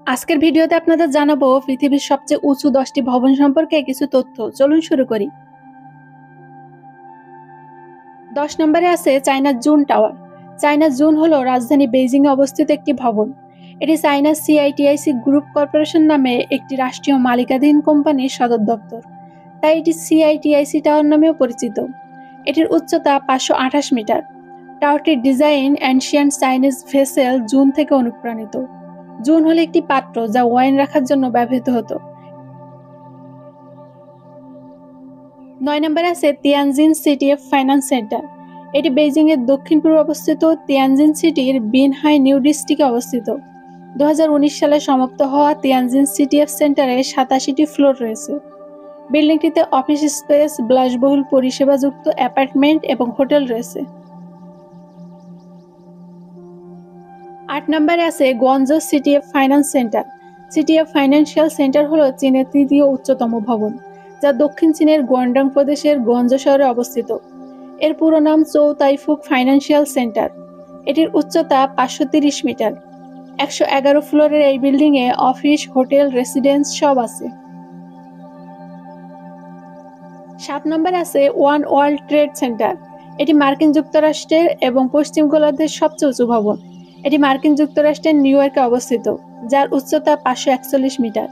আজকের ভিডিওতে আপনাদের জানাবো পৃথিবীর সবচেয়ে উঁচু 10টি ভবন সম্পর্কে কিছু তথ্য। চলুন শুরু করি। 10 নম্বরে আছে চায়নার জুন টাওয়ার। চায়নার জুন হলো রাজধানী বেইজিং এ অবস্থিত একটি ভবন। এটি চায়নার সিআইটিআইসি গ্রুপ কর্পোরেশন নামে একটি রাষ্ট্রীয় মালিকাধীন কোম্পানির সদর দপ্তর, তাই এটি সিআইটিআইসি টাওয়ার নামেও পরিচিত। এটির উচ্চতা 528 মিটার। টাওয়ারটির design ancient Chinese vessel zun থেকে অনুপ্রাণিত। জুন হলো একটি পাত্র যা ওয়াইন রাখার জন্য ব্যবহৃত হতো। 9 নম্বরে আছে তিয়ানজিন সিটিএফ ফাইন্যান্স সেন্টার। এটি বেইজিং এর দক্ষিণ পূর্বে অবস্থিত তিয়ানজিন সিটির বিনহাই নিউ ডিস্ট্রিক্টে অবস্থিত। 2019 সালে সমাপ্ত হওয়া তিয়ানজিন সিটিএফ সেন্টারে 87টি ফ্লোর রয়েছে। বিল্ডিংটিতে অফিস স্পেস, বিলাসবহুল পরিষেবাযুক্ত অ্যাপার্টমেন্ট এবং হোটেল রয়েছে। 8 নম্বরে আছে Guangzhou CTF finance centre. CTF financial centre হলো চীনের তৃতীয় উচ্চতম ভবন, যা দক্ষিণ চীনের গুয়াংডং প্রদেশের গুয়াংজো শহরে অবস্থিত। এর পুরো নাম চৌ তাইফুক ফাইন্যান্সিয়াল সেন্টার। এটির উচ্চতা 530 মিটার। 111 ফ্লোরের এই বিল্ডিংয়ে অফিস, হোটেল, রেসিডেন্স সব আছে। 7 নম্বরে আছে ওয়ান ওয়ার্ল্ড ট্রেড সেন্টার। এটি মার্কিন যুক্তরাষ্ট্রের এবং পশ্চিম গোলার্ধের সবচেয়ে উঁচু ভবন। এটি মার্কিন যুক্তরাষ্ট্রের নিউ ইয়র্কে অবস্থিত, যার উচ্চতা 541 মিটার।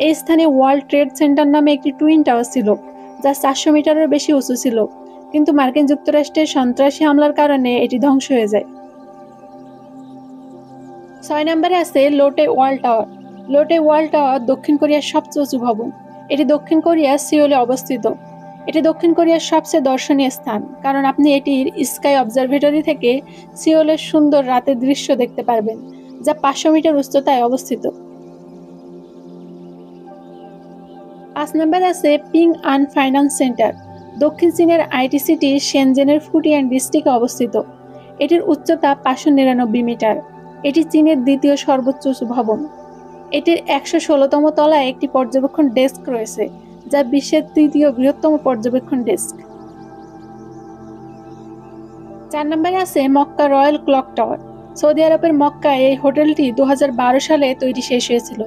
এই স্থানে ওয়ার্ল্ড ট্রেড সেন্টার নামে একটি টুইন টাওয়ার ছিল, যা 400 মিটারের বেশি উঁচু ছিল, কিন্তু মার্কিন যুক্তরাষ্ট্রের সন্ত্রাসী হামলার কারণে এটি ধ্বংস হয়ে যায়। 6 নম্বরে আছে লোটে ওয়ার্ল্ড টাওয়ার। লোটে ওয়ার্ল্ড টাওয়ার দক্ষিণ কোরিয়ার সবচেয়ে উঁচু ভবন। এটি দক্ষিণ কোরিয়ার সিওলে অবস্থিত। এটি দক্ষিণ কোরিয়ার সবচেয়ে দর্শনীয় স্থান, কারণ আপনি এটির স্কাই অবজারভেটরি থেকে সিওলের সুন্দর রাতের দৃশ্য দেখতে পারবেন, যা 500 মিটার উচ্চতায় অবস্থিত। 5 নম্বরে আছে পিং আন ফাইন্যান্স সেন্টার। দক্ষিণ চীনের আইটি সিটি শেনজেনের ফুটিয়ান ডিস্ট্রিক্টে অবস্থিত। এটির উচ্চতা 599 মিটার। এটি চীনের দ্বিতীয় সর্বোচ্চ উঁচু ভবন। এটির 116তম তলায় একটি পর্যবেক্ষণ ডেস্ক রয়েছে, যা বিশ্বের তৃতীয় বৃহত্তম পর্যবেক্ষণ ডেস্ক। 4 নম্বরে আছে Mecca royal clock tower. Saudi আরবের মক্কায় এই হোটেলটি 2012 সালে তৈরি শেষ হয়েছিল।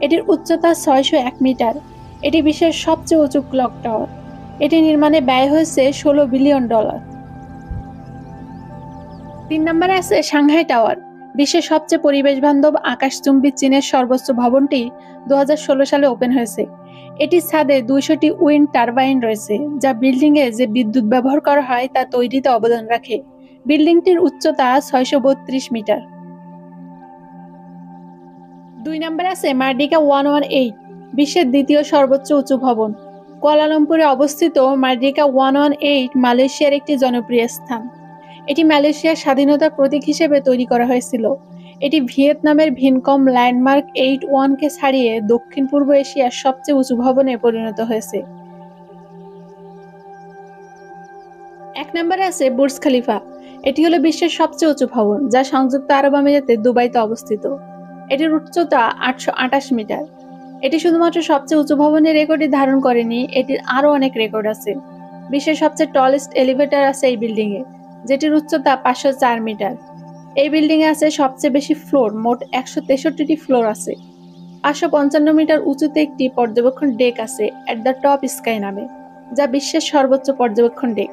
এটির উচ্চতা 601 মিটার। এটি বিশ্বের সবচেয়ে উঁচু ক্লক টাওয়ার। এটি নির্মাণে ব্যয় হয়েছে $16 বিলিয়ন। 3 নম্বরে আছে সাংহাই টাওয়ার। বিশ্বের সবচেয়ে পরিবেশ বান্ধব আকাশচুম্বী চীনের সর্বোচ্চ ভবনটি 2016 সালে ওপেন হয়েছে। এটির ছাদে 200টি উইন্ড টারবাইন রয়েছে, যা বিল্ডিংয়ে যে বিদ্যুৎ ব্যবহার করা হয় তা তৈরিতে অবদান রাখে। বিল্ডিংটির উচ্চতা 632 মিটার। 2 নম্বরে আছে মার্ডিকা 118, বিশ্বের দ্বিতীয় সর্বোচ্চ উঁচু ভবন। কুয়ালালামপুরে অবস্থিত মার্ডিকা 118 মালয়েশিয়ার একটি জনপ্রিয় স্থান। এটি মালয়েশিয়ার স্বাধীনতার প্রতীক হিসেবে তৈরি করা হয়েছিল। এটি ভিয়েতনামের ভিনকম ল্যান্ডমার্ক 81কে ছাড়িয়ে দক্ষিণ পূর্ব এশিয়ার সবচেয়ে উঁচু ভবনে পরিণত হয়েছে। 1 নম্বরে আছে বুর্জ খলিফা। এটি হলো বিশ্বের সবচেয়ে উঁচু ভবন, যা সংযুক্ত আরব আমিরাতের দুবাইতে অবস্থিত। এটির উচ্চতা 828 মিটার। এটি শুধুমাত্র সবচেয়ে উঁচু ভবনের রেকর্ডই ধারণ করেনি, এটির আরও অনেক রেকর্ড আছে। বিশ্বের সবচেয়ে টলেস্ট এলিভেটর আছে এই বিল্ডিংয়ে, যেটির উচ্চতা 504 মিটার। এই বিল্ডিংয়ে আছে সবচেয়ে বেশি ফ্লোর, মোট 163টি ফ্লোর আছে। 555 মিটার উঁচুতে একটি পর্যবেক্ষণ ডেক আছে অ্যাট দ্য টপ স্কাই নামে, যা বিশ্বের সর্বোচ্চ পর্যবেক্ষণ ডেক।